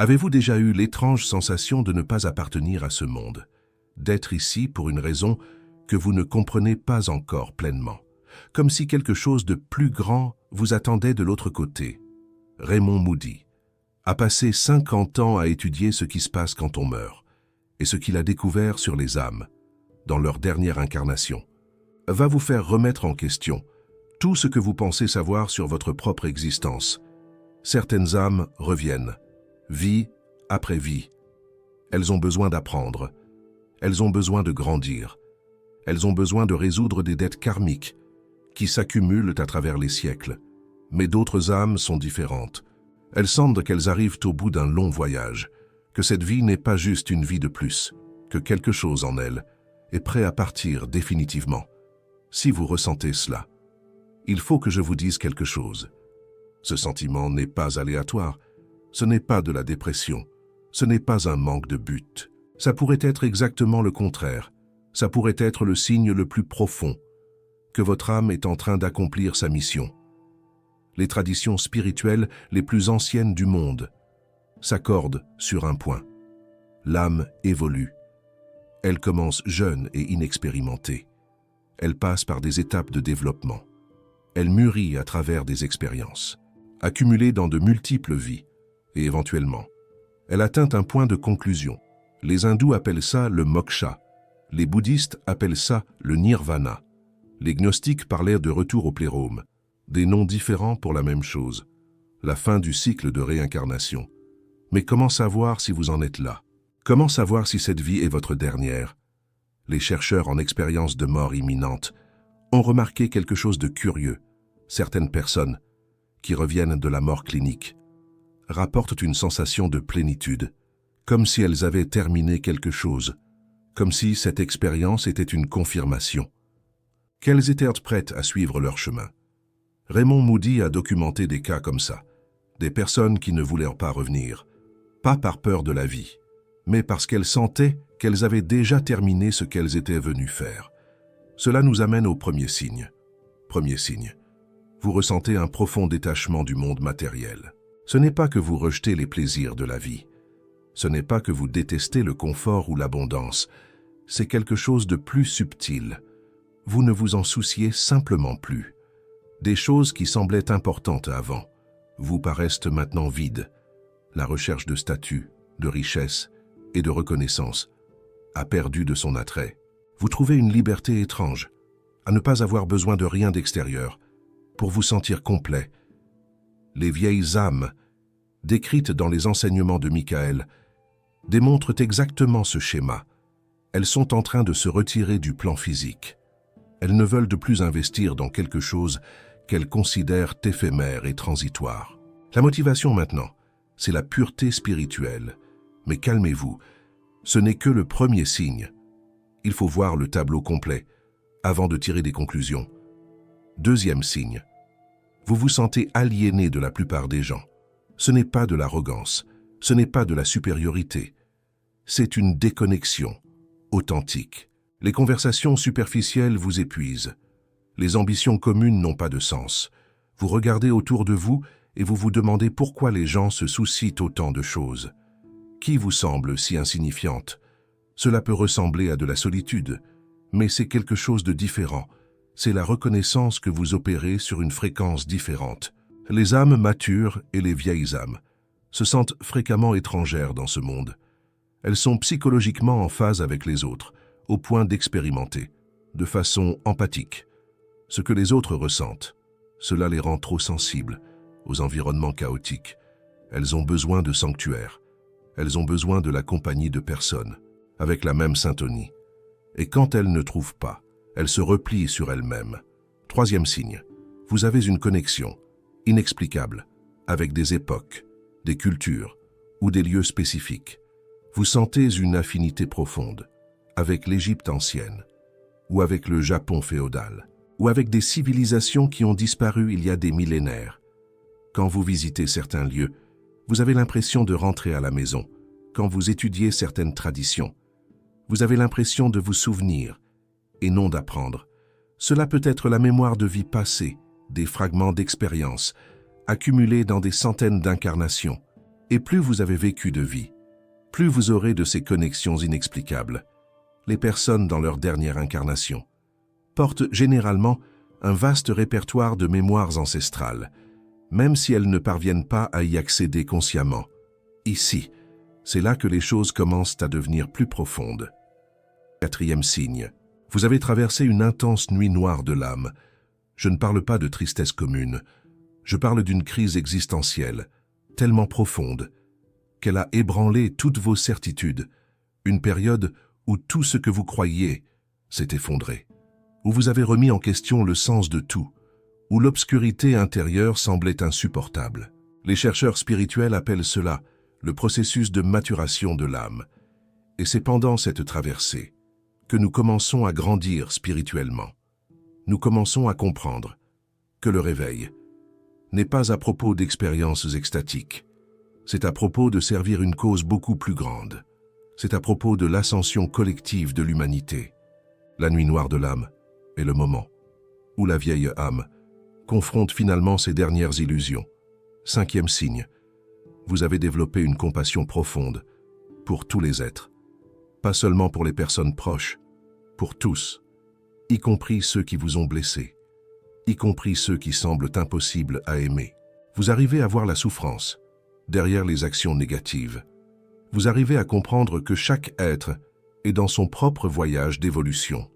Avez-vous déjà eu l'étrange sensation de ne pas appartenir à ce monde, d'être ici pour une raison que vous ne comprenez pas encore pleinement, comme si quelque chose de plus grand vous attendait de l'autre côté? Raymond Moody a passé 50 ans à étudier ce qui se passe quand on meurt, et ce qu'il a découvert sur les âmes, dans leur dernière incarnation, va vous faire remettre en question tout ce que vous pensez savoir sur votre propre existence. Certaines âmes reviennent, vie après vie. Elles ont besoin d'apprendre. Elles ont besoin de grandir. Elles ont besoin de résoudre des dettes karmiques qui s'accumulent à travers les siècles. Mais d'autres âmes sont différentes. Elles sentent qu'elles arrivent au bout d'un long voyage, que cette vie n'est pas juste une vie de plus, que quelque chose en elles est prêt à partir définitivement. Si vous ressentez cela, il faut que je vous dise quelque chose. Ce sentiment n'est pas aléatoire, ce n'est pas de la dépression, ce n'est pas un manque de but. Ça pourrait être exactement le contraire. Ça pourrait être le signe le plus profond que votre âme est en train d'accomplir sa mission. Les traditions spirituelles les plus anciennes du monde s'accordent sur un point. L'âme évolue. Elle commence jeune et inexpérimentée. Elle passe par des étapes de développement. Elle mûrit à travers des expériences, accumulées dans de multiples vies, et éventuellement, elle atteint un point de conclusion. Les hindous appellent ça le moksha, les bouddhistes appellent ça le nirvana. Les gnostiques parlèrent de retour au plérôme, des noms différents pour la même chose, la fin du cycle de réincarnation. Mais comment savoir si vous en êtes là? Comment savoir si cette vie est votre dernière? Les chercheurs en expérience de mort imminente ont remarqué quelque chose de curieux. Certaines personnes, qui reviennent de la mort clinique, rapportent une sensation de plénitude, comme si elles avaient terminé quelque chose, comme si cette expérience était une confirmation, qu'elles étaient prêtes à suivre leur chemin. Raymond Moody a documenté des cas comme ça, des personnes qui ne voulaient pas revenir, pas par peur de la vie, mais parce qu'elles sentaient qu'elles avaient déjà terminé ce qu'elles étaient venues faire. Cela nous amène au premier signe. Premier signe. Vous ressentez un profond détachement du monde matériel. Ce n'est pas que vous rejetez les plaisirs de la vie. Ce n'est pas que vous détestez le confort ou l'abondance. C'est quelque chose de plus subtil. Vous ne vous en souciez simplement plus. Des choses qui semblaient importantes avant vous paraissent maintenant vides. La recherche de statut, de richesse et de reconnaissance a perdu de son attrait. Vous trouvez une liberté étrange, à ne pas avoir besoin de rien d'extérieur, pour vous sentir complet. Les vieilles âmes, décrites dans les enseignements de Michael, démontrent exactement ce schéma. Elles sont en train de se retirer du plan physique. Elles ne veulent de plus investir dans quelque chose qu'elles considèrent éphémère et transitoire. La motivation maintenant, c'est la pureté spirituelle. Mais calmez-vous, ce n'est que le premier signe. Il faut voir le tableau complet avant de tirer des conclusions. Deuxième signe, vous vous sentez aliéné de la plupart des gens. Ce n'est pas de l'arrogance, ce n'est pas de la supériorité. C'est une déconnexion authentique. Les conversations superficielles vous épuisent. Les ambitions communes n'ont pas de sens. Vous regardez autour de vous et vous vous demandez pourquoi les gens se soucient autant de choses. Qui vous semble si insignifiante? Cela peut ressembler à de la solitude, mais c'est quelque chose de différent. C'est la reconnaissance que vous opérez sur une fréquence différente. Les âmes matures et les vieilles âmes se sentent fréquemment étrangères dans ce monde. Elles sont psychologiquement en phase avec les autres, au point d'expérimenter, de façon empathique, ce que les autres ressentent. Cela les rend trop sensibles aux environnements chaotiques. Elles ont besoin de sanctuaires. Elles ont besoin de la compagnie de personnes, avec la même syntonie. Et quand elles ne trouvent pas, elles se replient sur elles-mêmes. Troisième signe, vous avez une connexion inexplicable avec des époques, des cultures ou des lieux spécifiques. Vous sentez une affinité profonde avec l'Égypte ancienne, ou avec le Japon féodal, ou avec des civilisations qui ont disparu il y a des millénaires. Quand vous visitez certains lieux, vous avez l'impression de rentrer à la maison. Quand vous étudiez certaines traditions, vous avez l'impression de vous souvenir et non d'apprendre. Cela peut être la mémoire de vie passée, des fragments d'expérience, accumulés dans des centaines d'incarnations. Et plus vous avez vécu de vie, plus vous aurez de ces connexions inexplicables. Les personnes dans leur dernière incarnation portent généralement un vaste répertoire de mémoires ancestrales, même si elles ne parviennent pas à y accéder consciemment. Ici, c'est là que les choses commencent à devenir plus profondes. 4e signe. Vous avez traversé une intense nuit noire de l'âme. Je ne parle pas de tristesse commune. Je parle d'une crise existentielle, tellement profonde, qu'elle a ébranlé toutes vos certitudes. Une période où tout ce que vous croyiez s'est effondré, où vous avez remis en question le sens de tout, où l'obscurité intérieure semblait insupportable. Les chercheurs spirituels appellent cela le processus de maturation de l'âme. Et c'est pendant cette traversée que nous commençons à grandir spirituellement. Nous commençons à comprendre que le réveil n'est pas à propos d'expériences extatiques. C'est à propos de servir une cause beaucoup plus grande. C'est à propos de l'ascension collective de l'humanité. La nuit noire de l'âme est le moment où la vieille âme confronte finalement ses dernières illusions. 5e signe. Vous avez développé une compassion profonde pour tous les êtres, pas seulement pour les personnes proches, pour tous, y compris ceux qui vous ont blessé, y compris ceux qui semblent impossibles à aimer. Vous arrivez à voir la souffrance derrière les actions négatives. Vous arrivez à comprendre que chaque être est dans son propre voyage d'évolution.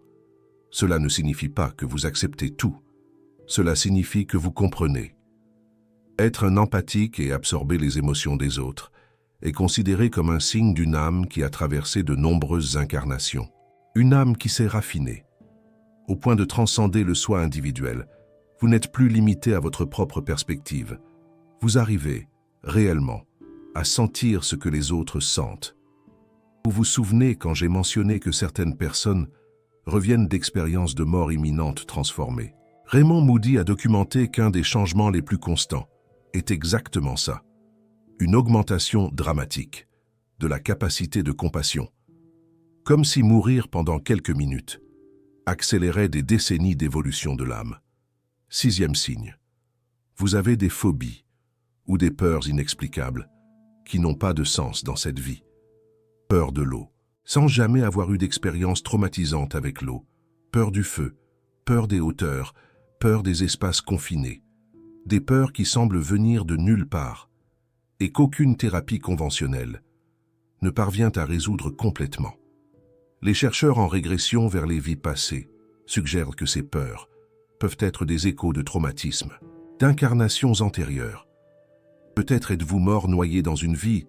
Cela ne signifie pas que vous acceptez tout. Cela signifie que vous comprenez. Être un empathique et absorber les émotions des autres est considéré comme un signe d'une âme qui a traversé de nombreuses incarnations. Une âme qui s'est raffinée, au point de transcender le soi individuel. Vous n'êtes plus limité à votre propre perspective. Vous arrivez, réellement, à sentir ce que les autres sentent. Vous vous souvenez quand j'ai mentionné que certaines personnes reviennent d'expériences de mort imminente transformées. Raymond Moody a documenté qu'un des changements les plus constants est exactement ça. Une augmentation dramatique de la capacité de compassion. Comme si mourir pendant quelques minutes accélérait des décennies d'évolution de l'âme. 6e signe. Vous avez des phobies ou des peurs inexplicables qui n'ont pas de sens dans cette vie. Peur de l'eau, sans jamais avoir eu d'expérience traumatisante avec l'eau. Peur du feu, peur des hauteurs, peur des espaces confinés. Des peurs qui semblent venir de nulle part et qu'aucune thérapie conventionnelle ne parvient à résoudre complètement. Les chercheurs en régression vers les vies passées suggèrent que ces peurs peuvent être des échos de traumatismes, d'incarnations antérieures. Peut-être êtes-vous mort noyé dans une vie,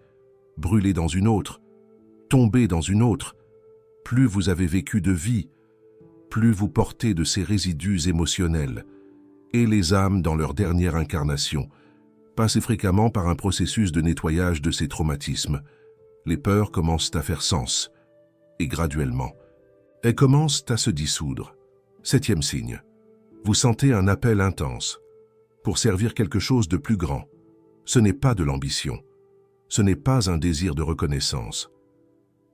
brûlé dans une autre, tombé dans une autre. Plus vous avez vécu de vie, plus vous portez de ces résidus émotionnels. Et les âmes, dans leur dernière incarnation, passent fréquemment par un processus de nettoyage de ces traumatismes. Les peurs commencent à faire sens, et graduellement, elles commencent à se dissoudre. 7e signe. Vous sentez un appel intense pour servir quelque chose de plus grand. Ce n'est pas de l'ambition, ce n'est pas un désir de reconnaissance.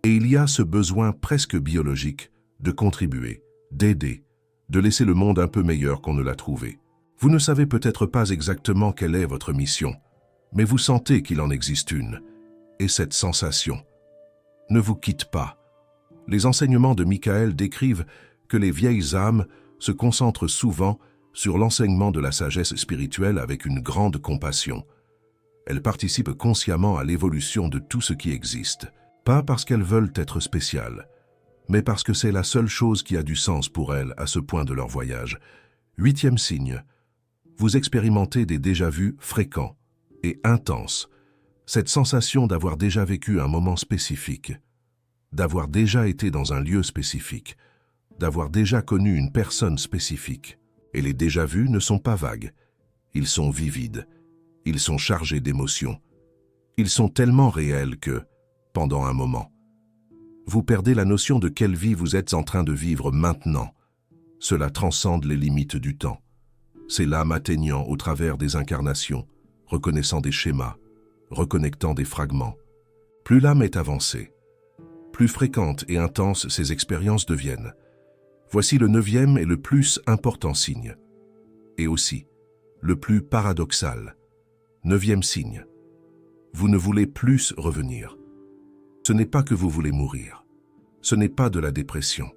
Et il y a ce besoin presque biologique de contribuer, d'aider, de laisser le monde un peu meilleur qu'on ne l'a trouvé. Vous ne savez peut-être pas exactement quelle est votre mission, mais vous sentez qu'il en existe une. Et cette sensation ne vous quitte pas. Les enseignements de Michael décrivent que les vieilles âmes se concentrent souvent sur l'enseignement de la sagesse spirituelle avec une grande compassion. Elles participent consciemment à l'évolution de tout ce qui existe, pas parce qu'elles veulent être spéciales, mais parce que c'est la seule chose qui a du sens pour elles à ce point de leur voyage. 8e signe. Vous expérimentez des déjà-vus fréquents et intenses, cette sensation d'avoir déjà vécu un moment spécifique, d'avoir déjà été dans un lieu spécifique, d'avoir déjà connu une personne spécifique. Et les déjà-vus ne sont pas vagues, ils sont vivides, ils sont chargés d'émotions, ils sont tellement réels que, pendant un moment, vous perdez la notion de quelle vie vous êtes en train de vivre maintenant. Cela transcende les limites du temps. C'est l'âme atteignant au travers des incarnations, reconnaissant des schémas, reconnectant des fragments. Plus l'âme est avancée, plus fréquentes et intenses ces expériences deviennent. Voici le 9e et le plus important signe, et aussi le plus paradoxal. 9e signe. Vous ne voulez plus revenir. Ce n'est pas que vous voulez mourir. Ce n'est pas de la dépression.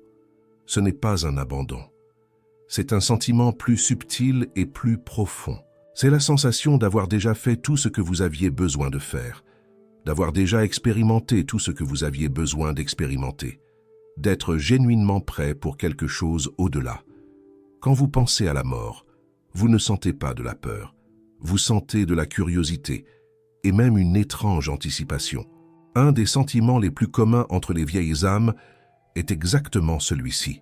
Ce n'est pas un abandon. C'est un sentiment plus subtil et plus profond. C'est la sensation d'avoir déjà fait tout ce que vous aviez besoin de faire, d'avoir déjà expérimenté tout ce que vous aviez besoin d'expérimenter, d'être genuinement prêt pour quelque chose au-delà. Quand vous pensez à la mort, vous ne sentez pas de la peur, vous sentez de la curiosité et même une étrange anticipation. Un des sentiments les plus communs entre les vieilles âmes est exactement celui-ci.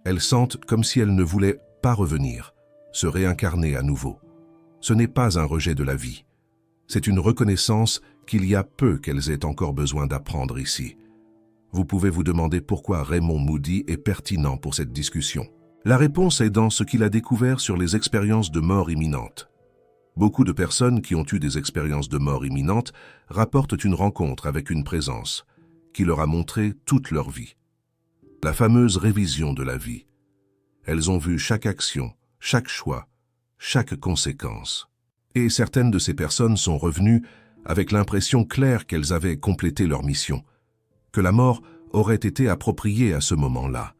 Elles sentent comme si elles ne voulaient pas revenir, se réincarner à nouveau. Ce n'est pas un rejet de la vie. C'est une reconnaissance qu'il y a peu qu'elles aient encore besoin d'apprendre ici. Vous pouvez vous demander pourquoi Raymond Moody est pertinent pour cette discussion. La réponse est dans ce qu'il a découvert sur les expériences de mort imminente. Beaucoup de personnes qui ont eu des expériences de mort imminente rapportent une rencontre avec une présence qui leur a montré toute leur vie. La fameuse révision de la vie. Elles ont vu chaque action, chaque choix, chaque conséquence. Et certaines de ces personnes sont revenues avec l'impression claire qu'elles avaient complété leur mission, que la mort aurait été appropriée à ce moment-là,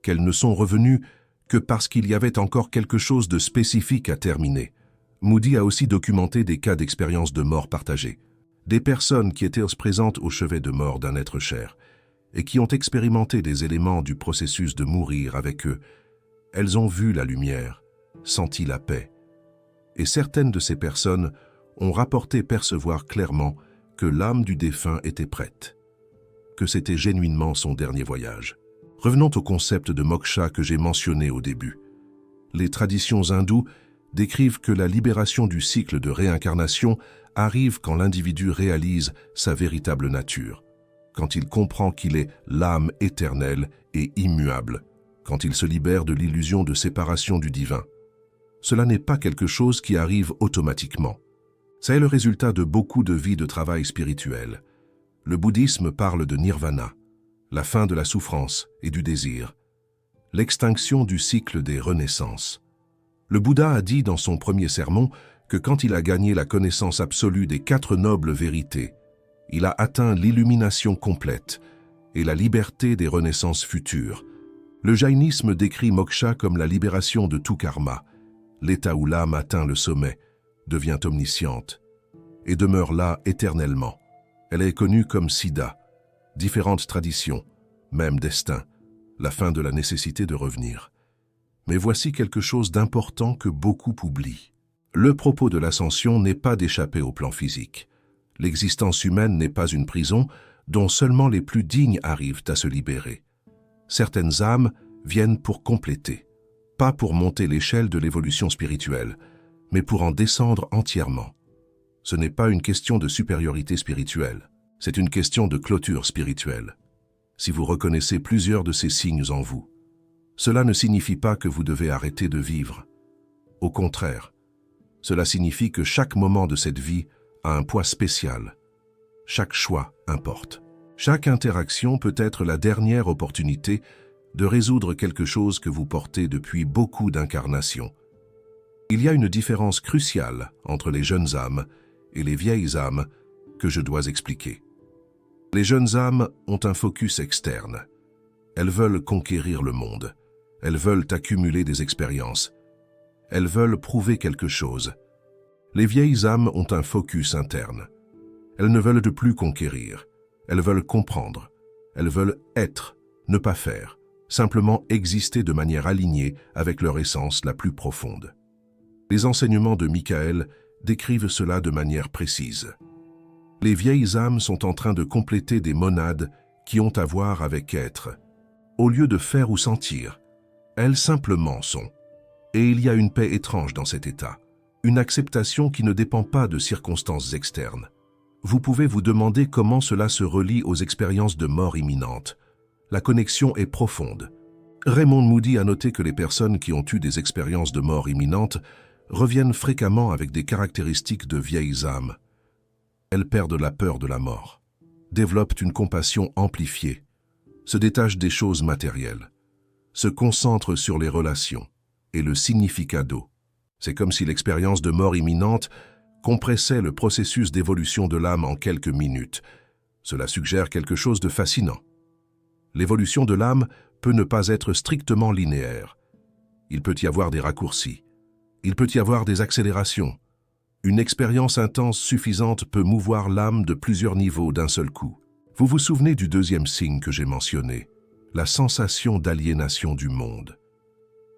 qu'elles ne sont revenues que parce qu'il y avait encore quelque chose de spécifique à terminer. Moody a aussi documenté des cas d'expériences de mort partagées, des personnes qui étaient présentes au chevet de mort d'un être cher et qui ont expérimenté des éléments du processus de mourir avec eux. Elles ont vu la lumière, senti la paix. Et certaines de ces personnes ont rapporté percevoir clairement que l'âme du défunt était prête, que c'était genuinement son dernier voyage. Revenons au concept de moksha que j'ai mentionné au début. Les traditions hindoues décrivent que la libération du cycle de réincarnation arrive quand l'individu réalise sa véritable nature, quand il comprend qu'il est l'âme éternelle et immuable, quand il se libère de l'illusion de séparation du divin. Cela n'est pas quelque chose qui arrive automatiquement. C'est le résultat de beaucoup de vies de travail spirituel. Le bouddhisme parle de nirvana, la fin de la souffrance et du désir, l'extinction du cycle des renaissances. Le Bouddha a dit dans son premier sermon que quand il a gagné la connaissance absolue des 4 nobles vérités, il a atteint l'illumination complète et la liberté des renaissances futures. Le jaïnisme décrit moksha comme la libération de tout karma, l'état où l'âme atteint le sommet, devient omnisciente et demeure là éternellement. Elle est connue comme Siddha, différentes traditions, même destin, la fin de la nécessité de revenir. Mais voici quelque chose d'important que beaucoup oublient. Le propos de l'ascension n'est pas d'échapper au plan physique. L'existence humaine n'est pas une prison dont seulement les plus dignes arrivent à se libérer. Certaines âmes viennent pour compléter, pas pour monter l'échelle de l'évolution spirituelle, mais pour en descendre entièrement. Ce n'est pas une question de supériorité spirituelle, c'est une question de clôture spirituelle. Si vous reconnaissez plusieurs de ces signes en vous, cela ne signifie pas que vous devez arrêter de vivre. Au contraire, cela signifie que chaque moment de cette vie a un poids spécial. Chaque choix importe. Chaque interaction peut être la dernière opportunité de résoudre quelque chose que vous portez depuis beaucoup d'incarnations. Il y a une différence cruciale entre les jeunes âmes et les vieilles âmes que je dois expliquer. Les jeunes âmes ont un focus externe. Elles veulent conquérir le monde. Elles veulent accumuler des expériences. Elles veulent prouver quelque chose. Les vieilles âmes ont un focus interne. Elles ne veulent plus conquérir. Elles veulent comprendre. Elles veulent être, ne pas faire, simplement exister de manière alignée avec leur essence la plus profonde. Les enseignements de Michael décrivent cela de manière précise. Les vieilles âmes sont en train de compléter des monades qui ont à voir avec être. Au lieu de faire ou sentir, elles simplement sont. Et il y a une paix étrange dans cet état, une acceptation qui ne dépend pas de circonstances externes. Vous pouvez vous demander comment cela se relie aux expériences de mort imminente. La connexion est profonde. Raymond Moody a noté que les personnes qui ont eu des expériences de mort imminente reviennent fréquemment avec des caractéristiques de vieilles âmes. Elles perdent la peur de la mort, développent une compassion amplifiée, se détachent des choses matérielles, se concentrent sur les relations et le significado. C'est comme si l'expérience de mort imminente compressait le processus d'évolution de l'âme en quelques minutes. Cela suggère quelque chose de fascinant. L'évolution de l'âme peut ne pas être strictement linéaire. Il peut y avoir des raccourcis. Il peut y avoir des accélérations. Une expérience intense suffisante peut mouvoir l'âme de plusieurs niveaux d'un seul coup. Vous vous souvenez du deuxième signe que j'ai mentionné, la sensation d'aliénation du monde.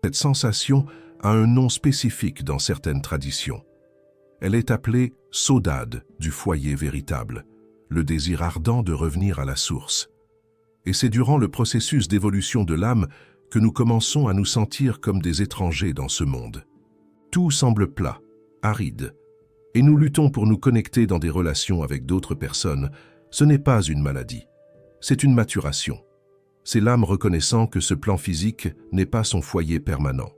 Cette sensation a un nom spécifique dans certaines traditions. Elle est appelée saudade du foyer véritable, le désir ardent de revenir à la source. Et c'est durant le processus d'évolution de l'âme que nous commençons à nous sentir comme des étrangers dans ce monde. Tout semble plat, aride, et nous luttons pour nous connecter dans des relations avec d'autres personnes. Ce n'est pas une maladie, c'est une maturation. C'est l'âme reconnaissant que ce plan physique n'est pas son foyer permanent,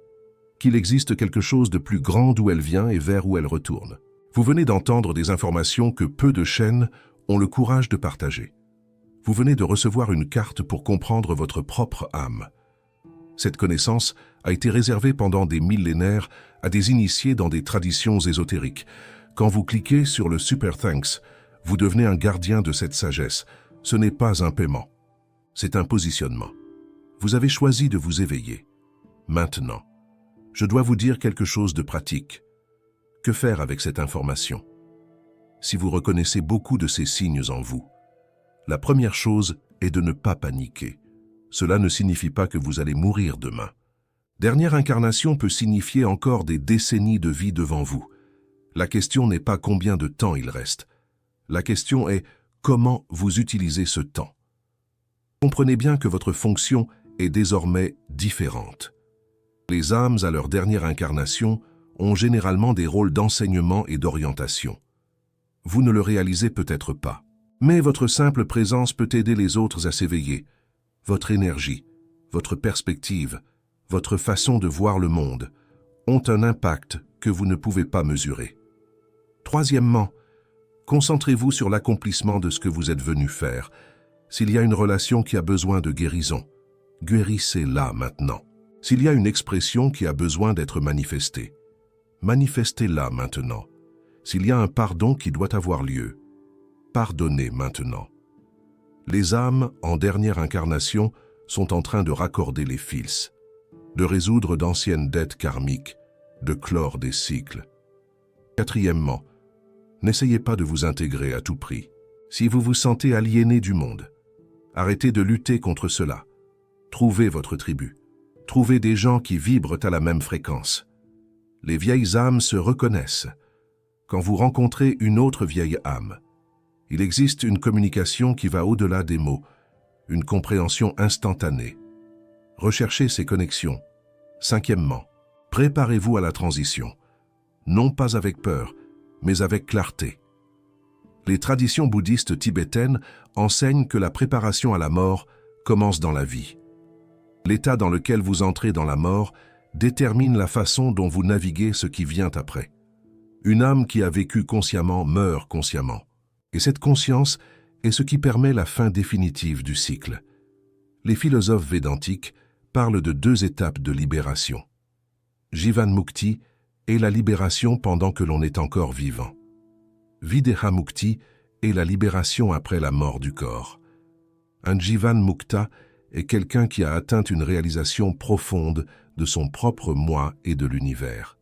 qu'il existe quelque chose de plus grand d'où elle vient et vers où elle retourne. Vous venez d'entendre des informations que peu de chaînes ont le courage de partager. Vous venez de recevoir une carte pour comprendre votre propre âme. Cette connaissance a été réservée pendant des millénaires à des initiés dans des traditions ésotériques. Quand vous cliquez sur le Super Thanks, vous devenez un gardien de cette sagesse. Ce n'est pas un paiement, c'est un positionnement. Vous avez choisi de vous éveiller. Maintenant, je dois vous dire quelque chose de pratique. Que faire avec cette information? Si vous reconnaissez beaucoup de ces signes en vous, la première chose est de ne pas paniquer. Cela ne signifie pas que vous allez mourir demain. Dernière incarnation peut signifier encore des décennies de vie devant vous. La question n'est pas combien de temps il reste. La question est comment vous utilisez ce temps. Comprenez bien que votre fonction est désormais différente. Les âmes à leur dernière incarnation ont généralement des rôles d'enseignement et d'orientation. Vous ne le réalisez peut-être pas, mais votre simple présence peut aider les autres à s'éveiller. Votre énergie, votre perspective, votre façon de voir le monde ont un impact que vous ne pouvez pas mesurer. Troisièmement, concentrez-vous sur l'accomplissement de ce que vous êtes venu faire. S'il y a une relation qui a besoin de guérison, guérissez-la maintenant. S'il y a une expression qui a besoin d'être manifestée, manifestez-la maintenant. S'il y a un pardon qui doit avoir lieu, pardonnez maintenant. Les âmes, en dernière incarnation, sont en train de raccorder les fils, de résoudre d'anciennes dettes karmiques, de clore des cycles. Quatrièmement, n'essayez pas de vous intégrer à tout prix. Si vous vous sentez aliéné du monde, arrêtez de lutter contre cela. Trouvez votre tribu. Trouvez des gens qui vibrent à la même fréquence. Les vieilles âmes se reconnaissent. Quand vous rencontrez une autre vieille âme, il existe une communication qui va au-delà des mots, une compréhension instantanée. Recherchez ces connexions. Cinquièmement, préparez-vous à la transition. Non pas avec peur, mais avec clarté. Les traditions bouddhistes tibétaines enseignent que la préparation à la mort commence dans la vie. L'état dans lequel vous entrez dans la mort détermine la façon dont vous naviguez ce qui vient après. Une âme qui a vécu consciemment meurt consciemment. Et cette conscience est ce qui permet la fin définitive du cycle. Les philosophes védantiques parlent de deux étapes de libération. Jivan Mukti est la libération pendant que l'on est encore vivant. Videha Mukti est la libération après la mort du corps. Un Jivan Mukta est quelqu'un qui a atteint une réalisation profonde de son propre moi et de l'univers.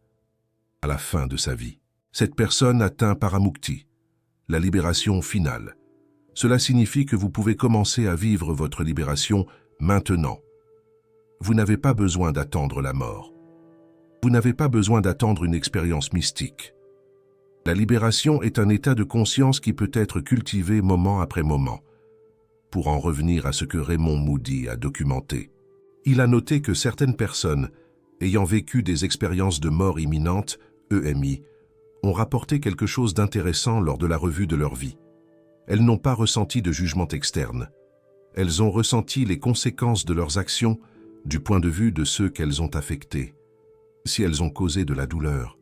À la fin de sa vie, cette personne atteint Paramukti, la libération finale. Cela signifie que vous pouvez commencer à vivre votre libération maintenant. Vous n'avez pas besoin d'attendre la mort. Vous n'avez pas besoin d'attendre une expérience mystique. La libération est un état de conscience qui peut être cultivé moment après moment. Pour en revenir à ce que Raymond Moody a documenté, il a noté que certaines personnes, ayant vécu des expériences de mort imminente, EMI, ont rapporté quelque chose d'intéressant lors de la revue de leur vie. Elles n'ont pas ressenti de jugement externe. Elles ont ressenti les conséquences de leurs actions du point de vue de ceux qu'elles ont affectés. Si elles ont causé de la douleur,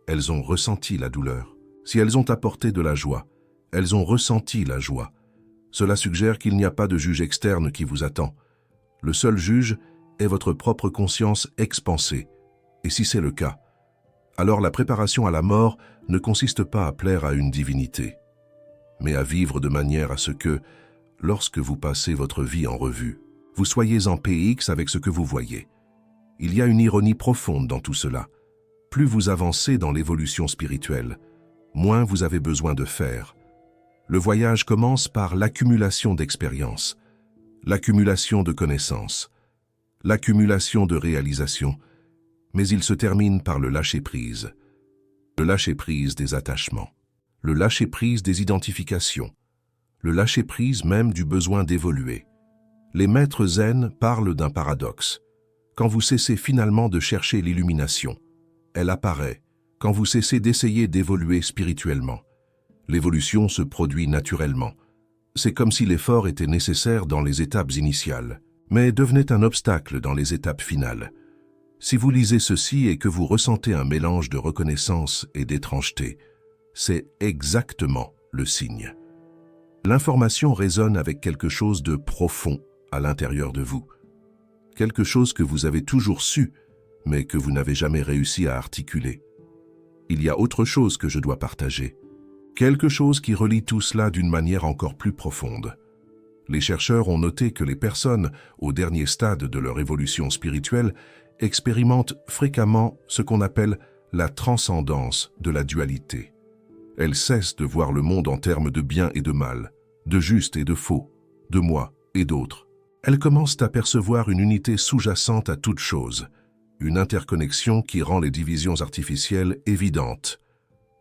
elles ont ressenti la douleur. Si elles ont apporté de la joie, elles ont ressenti la joie. Cela suggère qu'il n'y a pas de juge externe qui vous attend. Le seul juge est votre propre conscience expansée. Et si c'est le cas, alors la préparation à la mort ne consiste pas à plaire à une divinité, mais à vivre de manière à ce que, lorsque vous passez votre vie en revue, vous soyez en PX avec ce que vous voyez. Il y a une ironie profonde dans tout cela. Plus vous avancez dans l'évolution spirituelle, moins vous avez besoin de faire. Le voyage commence par l'accumulation d'expériences, l'accumulation de connaissances, l'accumulation de réalisations, mais il se termine par le lâcher-prise. Le lâcher-prise des attachements, le lâcher-prise des identifications, le lâcher-prise même du besoin d'évoluer. Les maîtres zen parlent d'un paradoxe. Quand vous cessez finalement de chercher l'illumination, elle apparaît quand vous cessez d'essayer d'évoluer spirituellement. L'évolution se produit naturellement. C'est comme si l'effort était nécessaire dans les étapes initiales, mais devenait un obstacle dans les étapes finales. Si vous lisez ceci et que vous ressentez un mélange de reconnaissance et d'étrangeté, c'est exactement le signe. L'information résonne avec quelque chose de profond à l'intérieur de vous. Quelque chose que vous avez toujours su, mais que vous n'avez jamais réussi à articuler. Il y a autre chose que je dois partager. Quelque chose qui relie tout cela d'une manière encore plus profonde. Les chercheurs ont noté que les personnes, au dernier stade de leur évolution spirituelle, expérimentent fréquemment ce qu'on appelle la transcendance de la dualité. Elles cessent de voir le monde en termes de bien et de mal, de juste et de faux, de moi et d'autres. Elles commencent à percevoir une unité sous-jacente à toute chose, une interconnexion qui rend les divisions artificielles évidentes.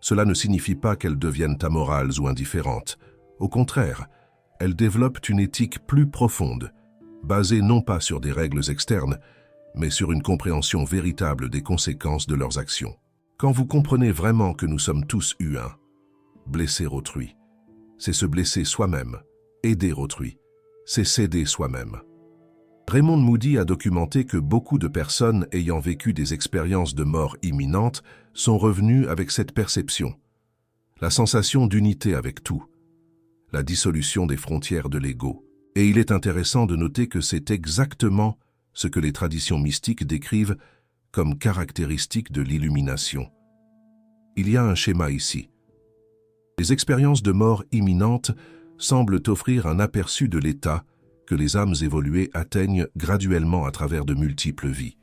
Cela ne signifie pas qu'elles deviennent amorales ou indifférentes. Au contraire, elles développent une éthique plus profonde, basée non pas sur des règles externes, mais sur une compréhension véritable des conséquences de leurs actions. Quand vous comprenez vraiment que nous sommes tous humains, blesser autrui, c'est se blesser soi-même. Aider autrui, c'est s'aider soi-même. Raymond Moody a documenté que beaucoup de personnes ayant vécu des expériences de mort imminente sont revenues avec cette perception, la sensation d'unité avec tout, la dissolution des frontières de l'ego. Et il est intéressant de noter que c'est exactement ce que les traditions mystiques décrivent comme caractéristique de l'illumination. Il y a un schéma ici. Les expériences de mort imminente semblent offrir un aperçu de l'état que les âmes évoluées atteignent graduellement à travers de multiples vies.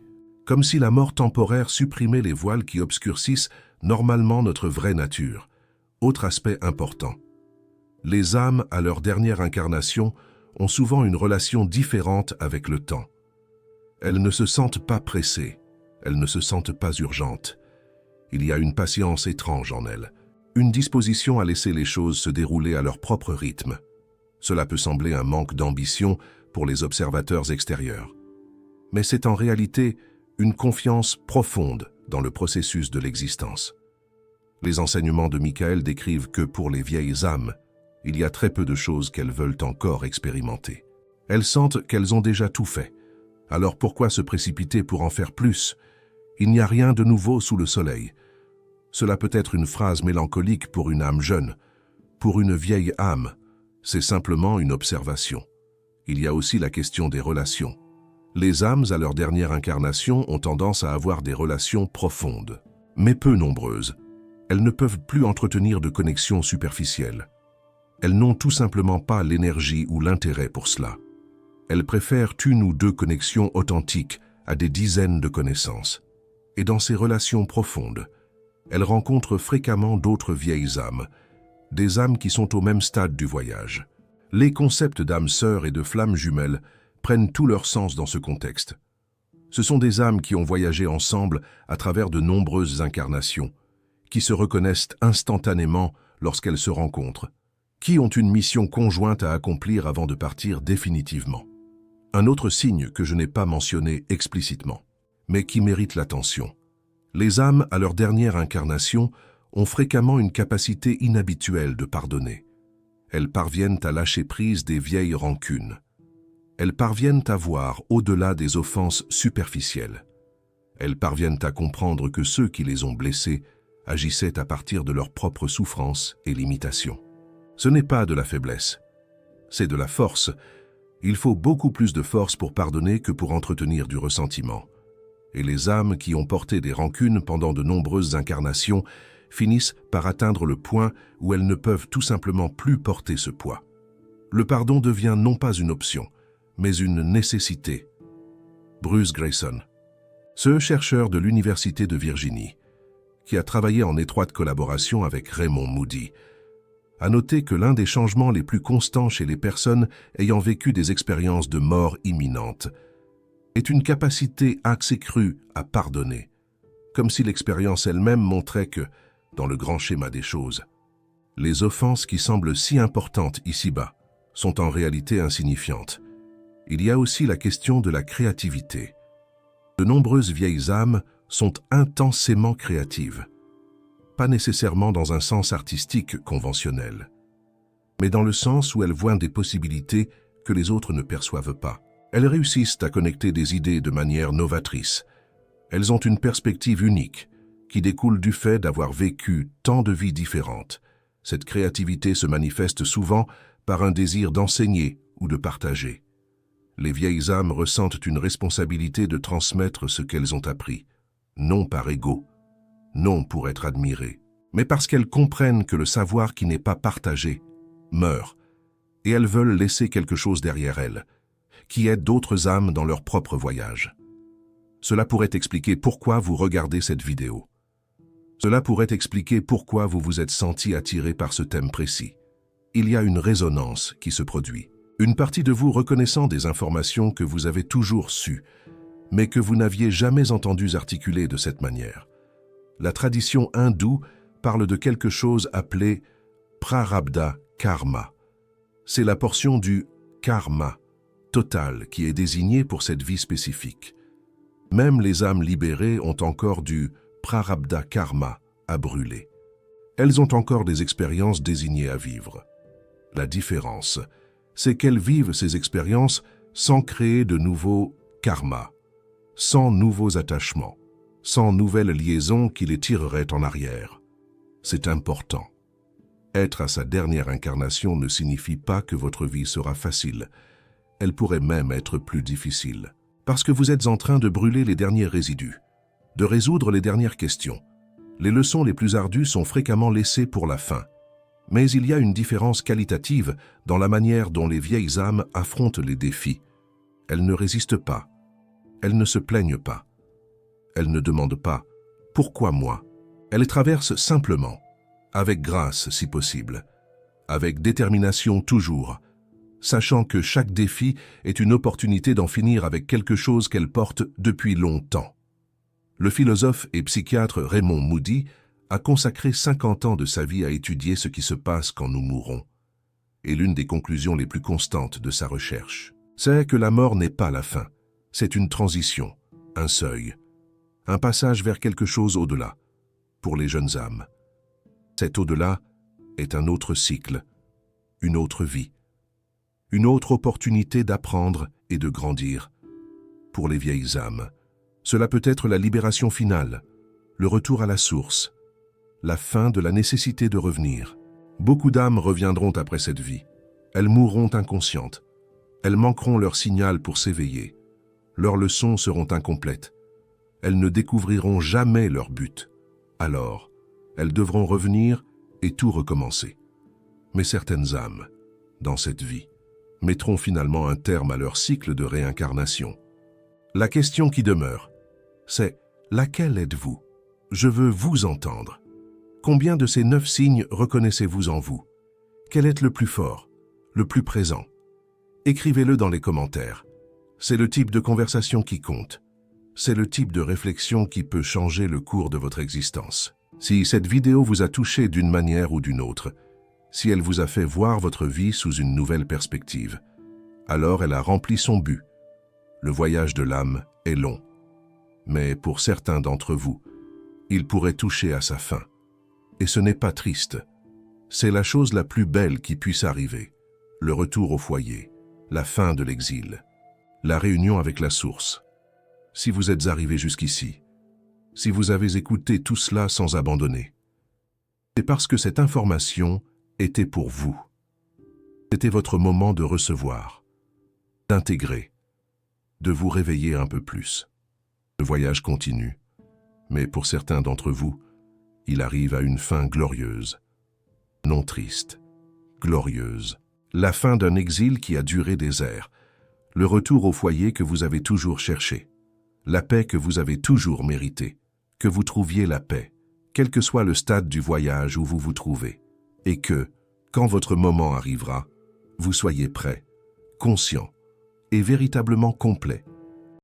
Comme si la mort temporaire supprimait les voiles qui obscurcissent normalement notre vraie nature. Autre aspect important. Les âmes, à leur dernière incarnation, ont souvent une relation différente avec le temps. Elles ne se sentent pas pressées, elles ne se sentent pas urgentes. Il y a une patience étrange en elles, une disposition à laisser les choses se dérouler à leur propre rythme. Cela peut sembler un manque d'ambition pour les observateurs extérieurs. Mais c'est en réalité une confiance profonde dans le processus de l'existence. Les enseignements de Michael décrivent que pour les vieilles âmes, il y a très peu de choses qu'elles veulent encore expérimenter. Elles sentent qu'elles ont déjà tout fait. Alors pourquoi se précipiter pour en faire plus? Il n'y a rien de nouveau sous le soleil. Cela peut être une phrase mélancolique pour une âme jeune. Pour une vieille âme, c'est simplement une observation. Il y a aussi la question des relations. Les âmes, à leur dernière incarnation, ont tendance à avoir des relations profondes, mais peu nombreuses. Elles ne peuvent plus entretenir de connexions superficielles. Elles n'ont tout simplement pas l'énergie ou l'intérêt pour cela. Elles préfèrent une ou deux connexions authentiques à des dizaines de connaissances. Et dans ces relations profondes, elles rencontrent fréquemment d'autres vieilles âmes, des âmes qui sont au même stade du voyage. Les concepts d'âmes sœurs et de flammes jumelles prennent tout leur sens dans ce contexte. Ce sont des âmes qui ont voyagé ensemble à travers de nombreuses incarnations, qui se reconnaissent instantanément lorsqu'elles se rencontrent, qui ont une mission conjointe à accomplir avant de partir définitivement. Un autre signe que je n'ai pas mentionné explicitement, mais qui mérite l'attention. Les âmes, à leur dernière incarnation, ont fréquemment une capacité inhabituelle de pardonner. Elles parviennent à lâcher prise des vieilles rancunes. Elles parviennent à voir au-delà des offenses superficielles. Elles parviennent à comprendre que ceux qui les ont blessées agissaient à partir de leurs propres souffrances et limitations. Ce n'est pas de la faiblesse, c'est de la force. Il faut beaucoup plus de force pour pardonner que pour entretenir du ressentiment. Et les âmes qui ont porté des rancunes pendant de nombreuses incarnations finissent par atteindre le point où elles ne peuvent tout simplement plus porter ce poids. Le pardon devient non pas une option, mais une nécessité. Bruce Greyson, ce chercheur de l'Université de Virginie, qui a travaillé en étroite collaboration avec Raymond Moody, a noté que l'un des changements les plus constants chez les personnes ayant vécu des expériences de mort imminente est une capacité accrue à pardonner, comme si l'expérience elle-même montrait que, dans le grand schéma des choses, les offenses qui semblent si importantes ici-bas sont en réalité insignifiantes. Il y a aussi la question de la créativité. De nombreuses vieilles âmes sont intensément créatives, pas nécessairement dans un sens artistique conventionnel, mais dans le sens où elles voient des possibilités que les autres ne perçoivent pas. Elles réussissent à connecter des idées de manière novatrice. Elles ont une perspective unique qui découle du fait d'avoir vécu tant de vies différentes. Cette créativité se manifeste souvent par un désir d'enseigner ou de partager. Les vieilles âmes ressentent une responsabilité de transmettre ce qu'elles ont appris, non par ego, non pour être admirées, mais parce qu'elles comprennent que le savoir qui n'est pas partagé meurt, et elles veulent laisser quelque chose derrière elles, qui aide d'autres âmes dans leur propre voyage. Cela pourrait expliquer pourquoi vous regardez cette vidéo. Cela pourrait expliquer pourquoi vous vous êtes senti attiré par ce thème précis. Il y a une résonance qui se produit. Une partie de vous reconnaissant des informations que vous avez toujours sues, mais que vous n'aviez jamais entendues articuler de cette manière. La tradition hindoue parle de quelque chose appelé prarabdha karma. C'est la portion du karma total qui est désignée pour cette vie spécifique. Même les âmes libérées ont encore du prarabdha karma à brûler. Elles ont encore des expériences désignées à vivre. La différence, c'est qu'elles vivent ces expériences sans créer de nouveaux karmas, sans nouveaux attachements, sans nouvelles liaisons qui les tireraient en arrière. C'est important. Être à sa dernière incarnation ne signifie pas que votre vie sera facile. Elle pourrait même être plus difficile. Parce que vous êtes en train de brûler les derniers résidus, de résoudre les dernières questions. Les leçons les plus ardues sont fréquemment laissées pour la fin. Mais il y a une différence qualitative dans la manière dont les vieilles âmes affrontent les défis. Elles ne résistent pas. Elles ne se plaignent pas. Elles ne demandent pas « Pourquoi moi ?» Elles traversent simplement, avec grâce si possible, avec détermination toujours, sachant que chaque défi est une opportunité d'en finir avec quelque chose qu'elles portent depuis longtemps. Le philosophe et psychiatre Raymond Moody a consacré 50 ans de sa vie à étudier ce qui se passe quand nous mourons. Et l'une des conclusions les plus constantes de sa recherche, c'est que la mort n'est pas la fin. C'est une transition, un seuil, un passage vers quelque chose au-delà, pour les jeunes âmes. Cet au-delà est un autre cycle, une autre vie, une autre opportunité d'apprendre et de grandir. Pour les vieilles âmes, cela peut être la libération finale, le retour à la source, la fin de la nécessité de revenir. Beaucoup d'âmes reviendront après cette vie. Elles mourront inconscientes. Elles manqueront leur signal pour s'éveiller. Leurs leçons seront incomplètes. Elles ne découvriront jamais leur but. Alors, elles devront revenir et tout recommencer. Mais certaines âmes, dans cette vie, mettront finalement un terme à leur cycle de réincarnation. La question qui demeure, c'est « Laquelle êtes-vous » Je veux vous entendre. Combien de ces 9 signes reconnaissez-vous en vous? Quel est le plus fort, le plus présent? Écrivez-le dans les commentaires. C'est le type de conversation qui compte. C'est le type de réflexion qui peut changer le cours de votre existence. Si cette vidéo vous a touché d'une manière ou d'une autre, si elle vous a fait voir votre vie sous une nouvelle perspective, alors elle a rempli son but. Le voyage de l'âme est long. Mais pour certains d'entre vous, il pourrait toucher à sa fin. Et ce n'est pas triste. C'est la chose la plus belle qui puisse arriver. Le retour au foyer, la fin de l'exil, la réunion avec la source. Si vous êtes arrivé jusqu'ici, si vous avez écouté tout cela sans abandonner, c'est parce que cette information était pour vous. C'était votre moment de recevoir, d'intégrer, de vous réveiller un peu plus. Le voyage continue, mais pour certains d'entre vous, il arrive à une fin glorieuse. Non triste, glorieuse. La fin d'un exil qui a duré des ères. Le retour au foyer que vous avez toujours cherché. La paix que vous avez toujours méritée. Que vous trouviez la paix, quel que soit le stade du voyage où vous vous trouvez. Et que, quand votre moment arrivera, vous soyez prêt, conscient et véritablement complet